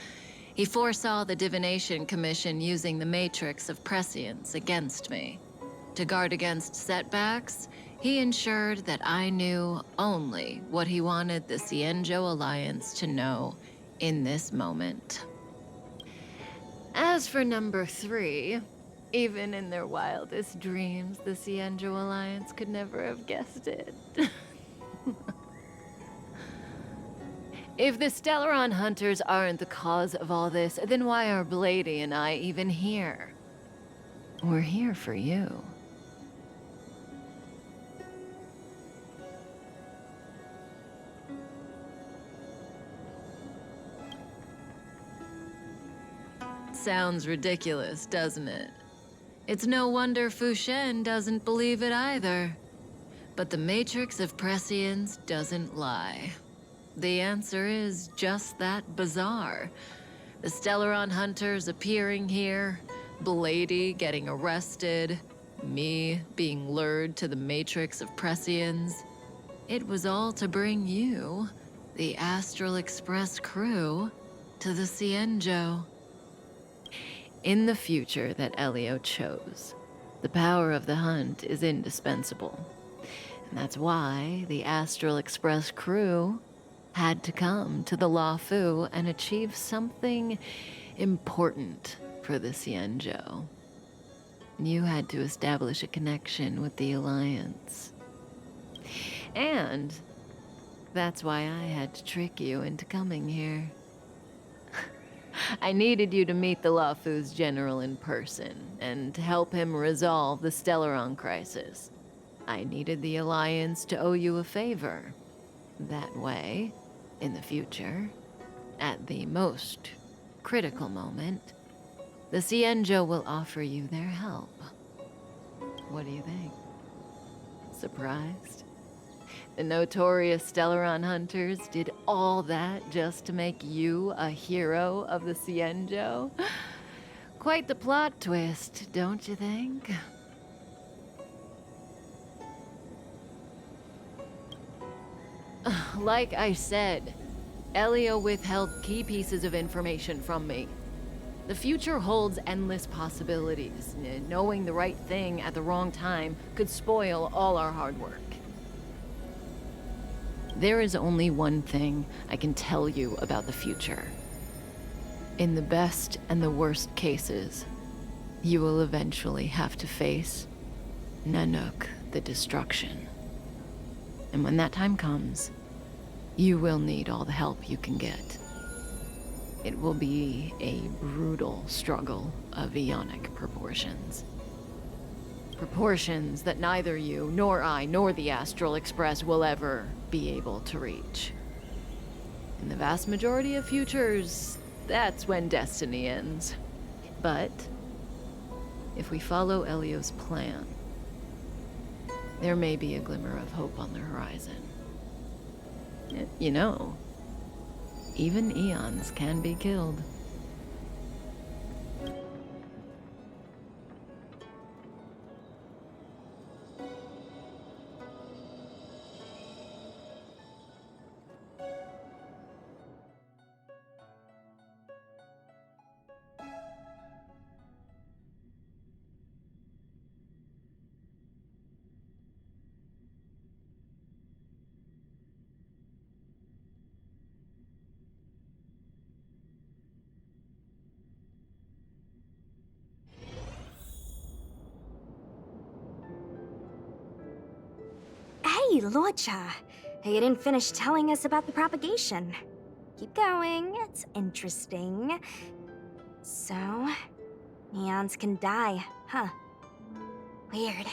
He foresaw the Divination Commission using the Matrix of Prescience against me. To guard against setbacks, he ensured that I knew only what he wanted the Cienjo Alliance to know in this moment. As for number 3, even in their wildest dreams, the Cienjo Alliance could never have guessed it. If the Stellaron hunters aren't the cause of all this, then why are Blady and I even here? We're here for you. Sounds ridiculous, doesn't it? It's no wonder Fu Shen doesn't believe it either. But the Matrix of Prescience doesn't lie. The answer is just that bizarre. The Stellaron hunters appearing here, Blady getting arrested, me being lured to the Matrix of Prescience. It was all to bring you, the Astral Express crew, to the Cienjo. In the future that Elio chose, the power of the hunt is indispensable. And that's why the Astral Express crew had to come to the Luofu and achieve something important for the Cienjo. You had to establish a connection with the Alliance. And that's why I had to trick you into coming here. I needed you to meet the Luofu's general in person and to help him resolve the Stellaron crisis. I needed the Alliance to owe you a favor. That way, in the future, at the most critical moment, the Cienjo will offer you their help. What do you think? Surprised? The notorious Stellaron hunters did all that just to make you a hero of the Cienjo? Quite the plot twist, don't you think? Like I said, Elio withheld key pieces of information from me. The future holds endless possibilities. Knowing the right thing at the wrong time could spoil all our hard work. There is only one thing I can tell you about the future. In the best and the worst cases, you will eventually have to face Nanook the Destruction. And when that time comes, you will need all the help you can get. It will be a brutal struggle of Ionic proportions. Proportions that neither you, nor I, nor the Astral Express will ever be able to reach. In the vast majority of futures, that's when destiny ends. But if we follow Elio's plan, there may be a glimmer of hope on the horizon. You know, even eons can be killed. Hey, Luocha. You didn't finish telling us about the propagation. Keep going, it's interesting. So, eons can die, huh? Weird.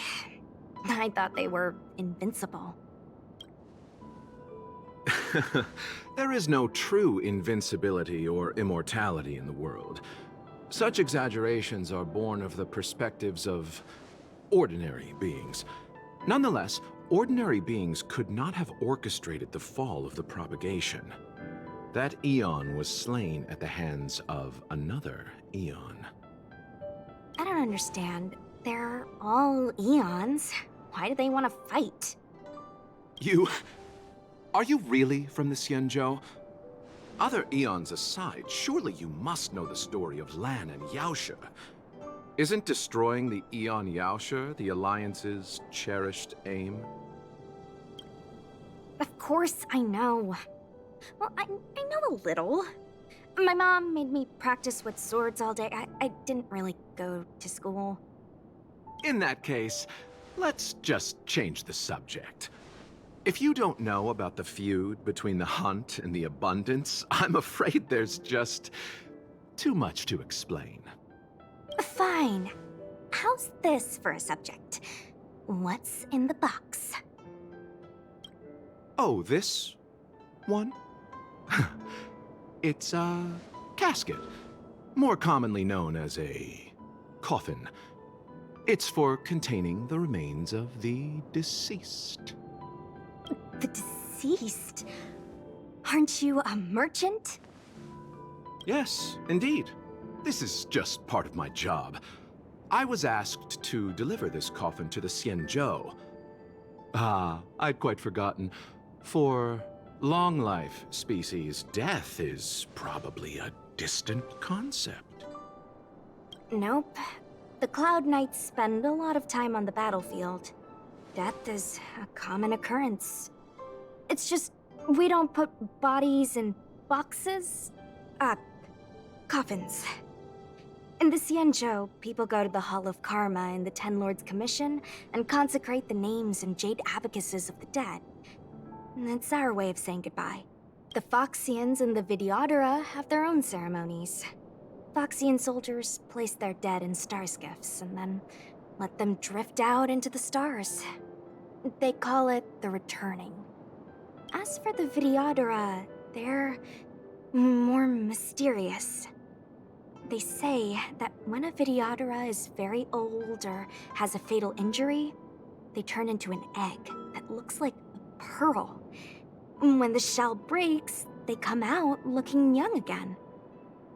I thought they were invincible. There is no true invincibility or immortality in the world. Such exaggerations are born of the perspectives of ordinary beings. Nonetheless, ordinary beings could not have orchestrated the fall of the propagation. That eon was slain at the hands of another eon. I don't understand. They're all eons. Why do they want to fight? Are you really from the Xianzhou? Other eons aside, surely you must know the story of Lan and Yaoshe. Isn't destroying the Eon Yaoshe the Alliance's cherished aim? Of course I know. Well, I know a little. My mom made me practice with swords all day. I didn't really go to school. In that case, let's just change the subject. If you don't know about the feud between the Hunt and the Abundance, I'm afraid there's just too much to explain. Fine. How's this for a subject? What's in the box? Oh, this one? It's a casket, more commonly known as a coffin. It's for containing the remains of the deceased. The deceased? Aren't you a merchant? Yes, indeed. This is just part of my job. I was asked to deliver this coffin to the Xianzhou. I'd quite forgotten. For long life species, death is probably a distant concept. Nope. The Cloud Knights spend a lot of time on the battlefield. Death is a common occurrence. It's just, we don't put bodies in boxes? Coffins. In the Xianzhou, people go to the Hall of Karma in the Ten Lords Commission and consecrate the names and jade abacuses of the dead. It's our way of saying goodbye. The Foxians and the Videodora have their own ceremonies. Foxian soldiers place their dead in star skiffs and then let them drift out into the stars. They call it the returning. As for the Videodora, they're more mysterious. They say that when a Videodora is very old or has a fatal injury, they turn into an egg that looks like a pearl. When the shell breaks, they come out looking young again.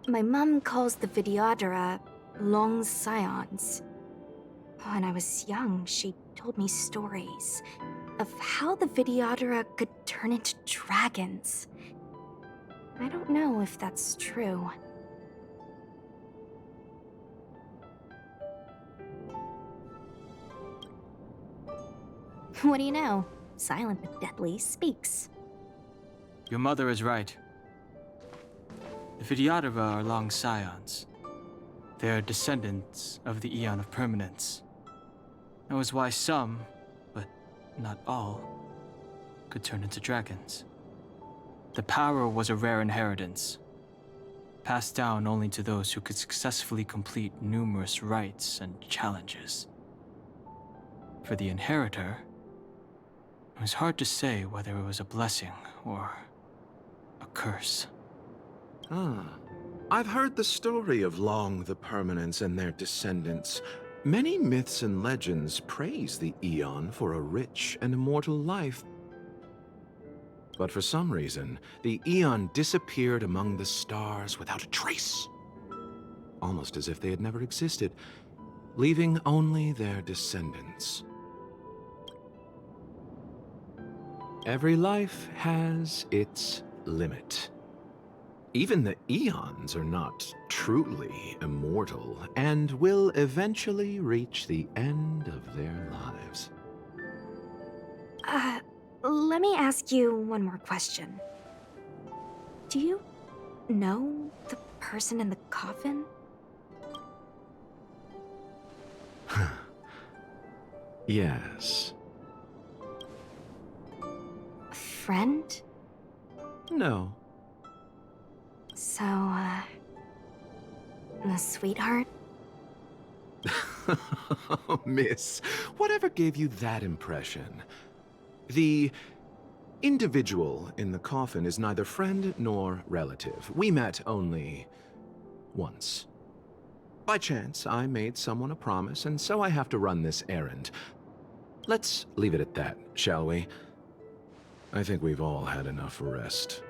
My mom calls the Videodora long scions. When I was young, she told me stories of how the Videodora could turn into dragons. I don't know if that's true. What do you know? Silent but deadly speaks. Your mother is right. The Videodora are long scions. They are descendants of the Eon of Permanence. That was why some, but not all, could turn into dragons. The power was a rare inheritance, passed down only to those who could successfully complete numerous rites and challenges. For the inheritor, it was hard to say whether it was a blessing or a curse. I've heard the story of Long the Permanence and their descendants. Many myths and legends praise the Eon for a rich and immortal life. But for some reason, the Eon disappeared among the stars without a trace. Almost as if they had never existed, leaving only their descendants. Every life has its limit. Even the Eons are not truly immortal and will eventually reach the end of their lives. Let me ask you one more question. Do you know the person in the coffin? Yes. friend? No. So, a sweetheart? Miss, whatever gave you that impression? The individual in the coffin is neither friend nor relative. We met only once. By chance, I made someone a promise, and so I have to run this errand. Let's leave it at that, shall we? I think we've all had enough rest.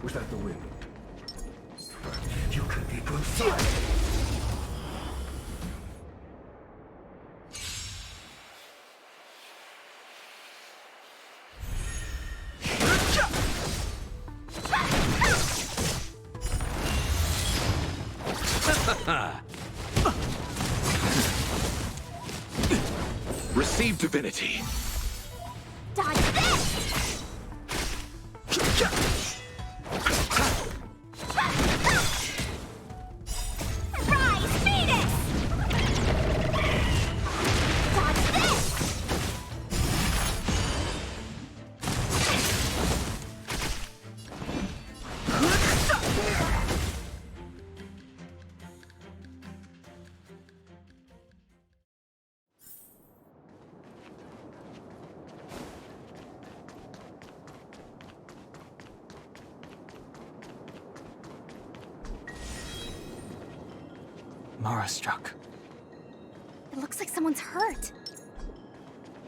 Was that the wind? You could be brute. Receive divinity. Dodge this! Rise, Venus! Dodge this! Mara struck. It looks like someone's hurt.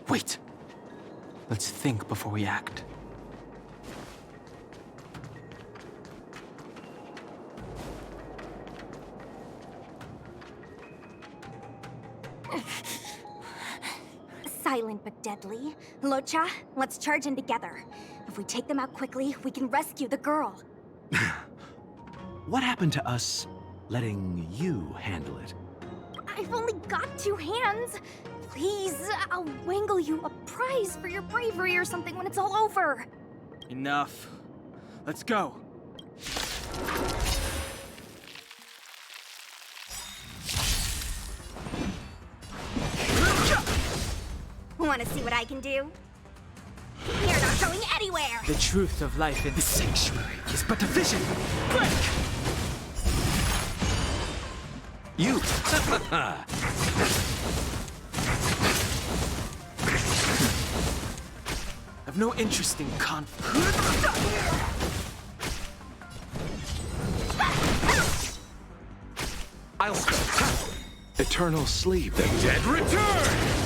Wait. Let's think before we act. Silent but deadly. Locha, let's charge in together. If we take them out quickly, we can rescue the girl. What happened to us letting you handle it? I've only got 2 hands. Please, I'll wangle you a prize for your bravery or something when it's all over. Enough. Let's go. Want to see what I can do? You're not going anywhere! The truth of life in the sanctuary is but a vision. Break! You! I've no interest in conflict. I'll start. Eternal sleep. The dead return!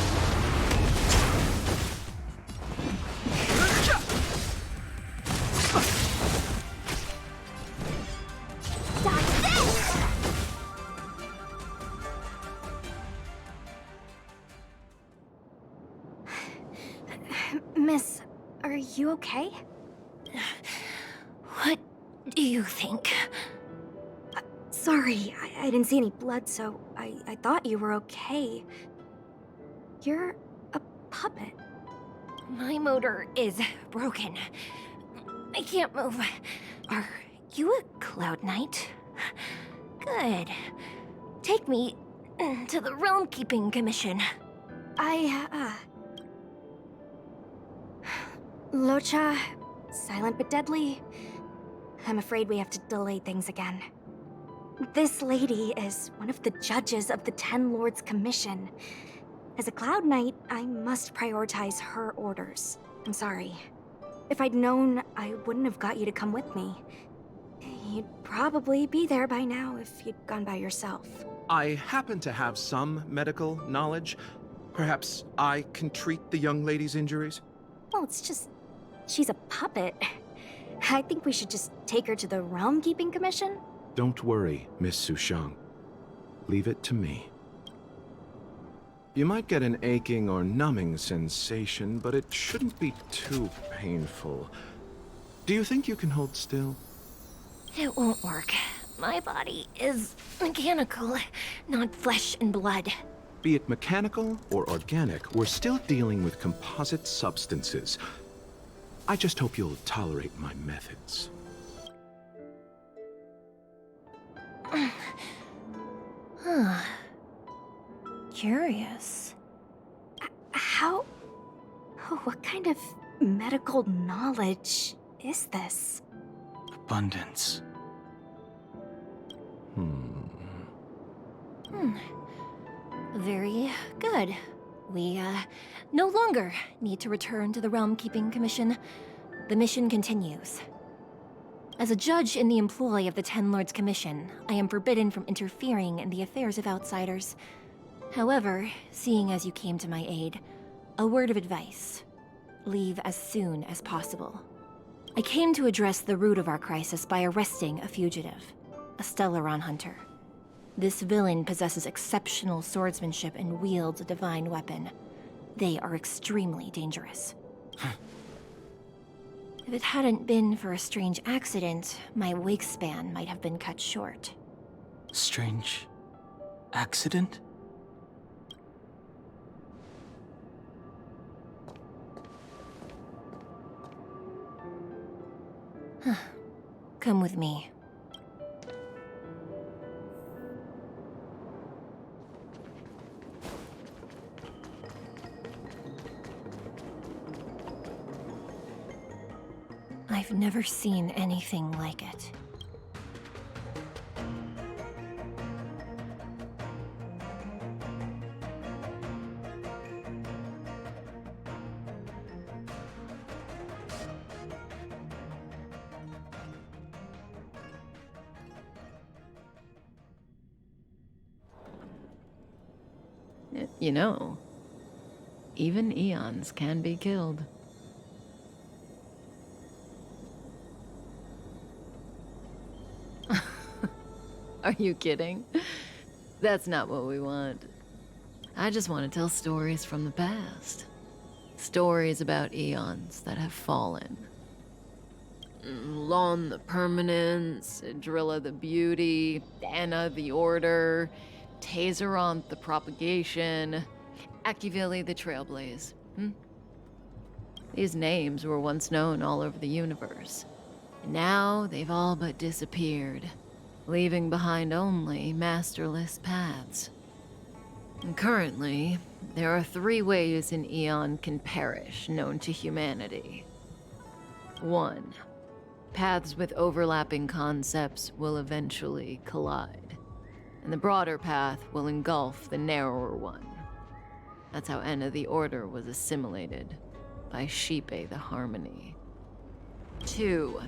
Miss, are you okay? What do you think? Sorry, I didn't see any blood, so I thought you were okay. You're a puppet. My motor is broken. I can't move. Are you a Cloud Knight? Good. Take me to the Realm Keeping Commission. Locha, silent but deadly. I'm afraid we have to delay things again. This lady is one of the judges of the 10 Lords Commission. As a Cloud Knight, I must prioritize her orders. I'm sorry. If I'd known, I wouldn't have got you to come with me. You'd probably be there by now if you'd gone by yourself. I happen to have some medical knowledge. Perhaps I can treat the young lady's injuries? Well, it's just... she's a puppet. I think we should just take her to the Realm Keeping Commission. Don't worry, Miss Sushang. Leave it to me. You might get an aching or numbing sensation, but it shouldn't be too painful. Do you think you can hold still? It won't work. My body is mechanical, not flesh and blood. Be it mechanical or organic, we're still dealing with composite substances. I just hope you'll tolerate my methods. Huh. Curious. How? What kind of medical knowledge is this? Abundance. Very good. We, no longer need to return to the Realm Keeping Commission. The mission continues. As a judge in the employ of the Ten Lords Commission, I am forbidden from interfering in the affairs of outsiders. However, seeing as you came to my aid, a word of advice. Leave as soon as possible. I came to address the root of our crisis by arresting a fugitive, a Stellaron hunter. This villain possesses exceptional swordsmanship and wields a divine weapon. They are extremely dangerous. If it hadn't been for a strange accident, my wake span might have been cut short. Strange accident? Come with me. I've never seen anything like it. You know, even eons can be killed. Are you kidding? That's not what we want. I just want to tell stories from the past. Stories about eons that have fallen. Lon the Permanence, Drilla the Beauty, Anna the Order, Tazeronth the Propagation, Akivili the Trailblaze. These names were once known all over the universe. And now they've all but disappeared, leaving behind only masterless paths. And currently, there are 3 ways an eon can perish known to humanity. 1. Paths with overlapping concepts will eventually collide, and the broader path will engulf the narrower one. That's how Enna the Order was assimilated by Shipe the Harmony. 2.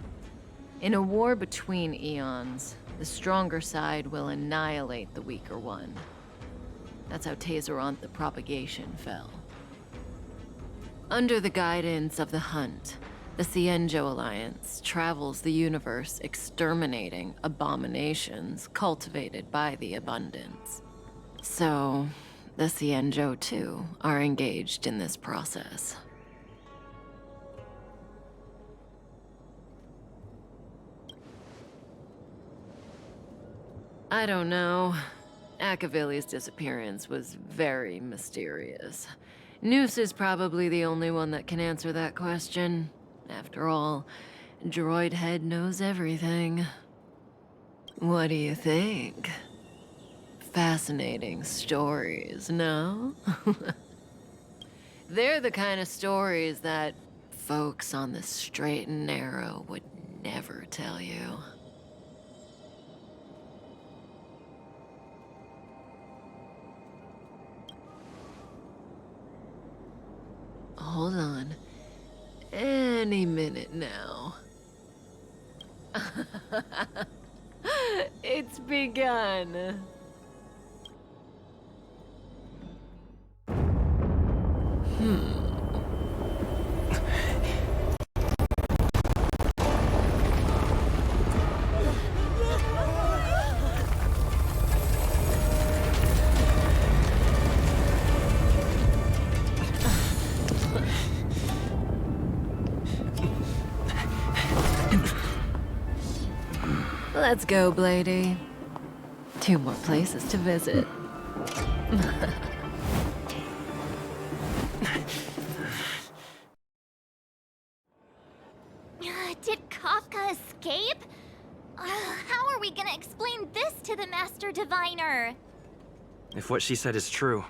In a war between eons, the stronger side will annihilate the weaker one. That's how Tazeronth the Propagation fell. Under the guidance of the Hunt, the Cienjo Alliance travels the universe exterminating abominations cultivated by the Abundance. So, the Cienjo too are engaged in this process. I don't know. Akavili's disappearance was very mysterious. Noose is probably the only one that can answer that question. After all, Droid Head knows everything. What do you think? Fascinating stories, no? They're the kind of stories that folks on the straight and narrow would never tell you. Hold on. Any minute now. It's begun. Let's go, Blady. 2 more places to visit. the Master Diviner. If what she said is true,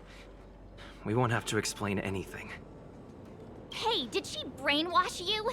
we won't have to explain anything. Hey, did she brainwash you?